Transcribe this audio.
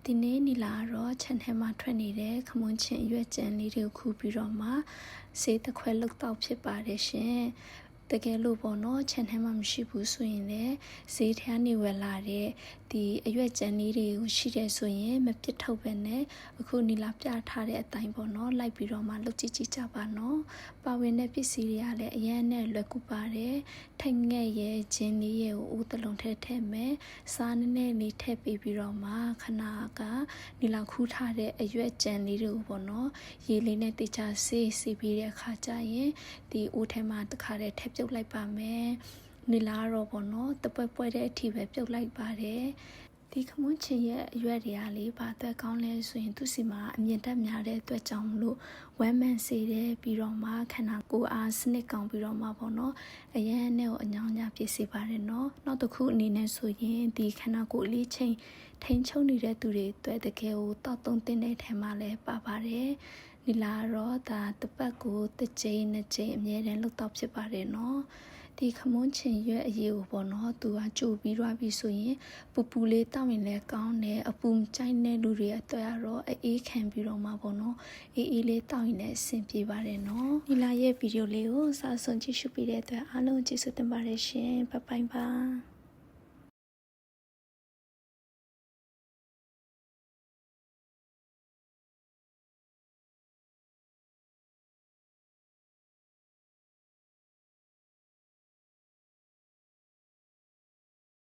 ဒီနေ့နီလာတော့ခြံထဲမှာထွက်နေတဲ့ခမွန်းချင်အရွက်ကြံလေးတွေကိုခူးပြီးတော့မှဆေးတစ်ခွက်လုတ်တော့ဖြစ်ပါတယ်ရှင်တကယ်လို့ပေါ့နော်ခြံထဲမှာမရှိဘူးဆိုရင်လည်းဈေးထဲကနေဝယ်လာတဲ့ဒီအရွက်ကြံလေးတွေကိုရှိတယ်ဆိုရင်မပြစ်ထုတ်ပဲနဲ့အခုနီလာပြထားတဲ့အတိုင်းပေါ့နော်လိုက်ပြီးတော့မှလုတ်ကြည့်ကြပါနော်ပါဝင်တဲ့ပစ္စည်းတွေကလည်းအရင်နဲ့လွယ်ကူပါတယ်ထိုင်ငဲ့ရဲ့ဂျင်းလေးရဲ့ကိုဦးတလုံးထည့်မယ်စားနည်းနည်းလေးထည့်ပြီးတော့မှခဏကနီလာခူးထားတဲ့အရွက်ကြံလေးတွေကိုပေါ့နော်ရေလေးနဲ့တေချာဆေးပြီးတဲ့အခါကျရင်ဒီအိုးထဲမှာတစ်ခါတည်းထည့်ပြုတ်လိုက်ပါမယ်နီလာတော့ပေါ့နော်တပွဲတဲ့အထိပဲပြုတ်လိုက်ပါတယ်ဒီခမွန်းချင်ရဲ့အရွက်တွေကလေးပါအတွက်ကောင်းလဲဆိုရင်သူစီမှာအမြင့်တက်များတဲ့အတွက်ကြောင့်မလို့ဝမ်းမန်စေတယ်ပြီးတော့မှခန္ဓာကိုယ်အားစနစ်ကောင်းပြီးတော့မှပေါ့နော်အရန်နဲ့ကိုအညောင်းညပြည့်စေပါတယ်နော်နောက်တစ်ခုအနေနဲ့ဆိုရင်ဒီခန္ဓာကိုယ်အလေးချိန်ထိန်ချုပ်နေတဲ့သူတွေအတွက်တကယ်ကိုတောက်သုံးတဲ့ထဲမှာလည်းပါပါတယ်နီလာတော့ဒါတပတ်ကိုတစ်ကြိမ်နှစ်ကြိမ်အမြဲတမ်းလုပ်တော့ဖြစ်ပါတယ်နော်ဒီခမွန်းချင်ရွက်အရေးကိုပေါ့နော်သူကကြိုပြီးတော့ပြီးဆိုရင်ပူလေးတောက်ရင်လည်းကောင်းတယ်အပူကြိုက်တဲ့လူတွေအတွက်ကတော့အေးခံပြီးတော့မှပေါ့နော်အေးလေးတောက်ရင်လည်းအဆင်ပြေပါတယ်နော်ဒီလာရဲ့ဗီဒီယိုလေးကိုစာဆုံးကြည့်ရှုပေးတဲ့အတွက်အားလုံးကျေးဇူးတင်ပါတယ်ရှင်ဘိုင်ဘိုင်ပါ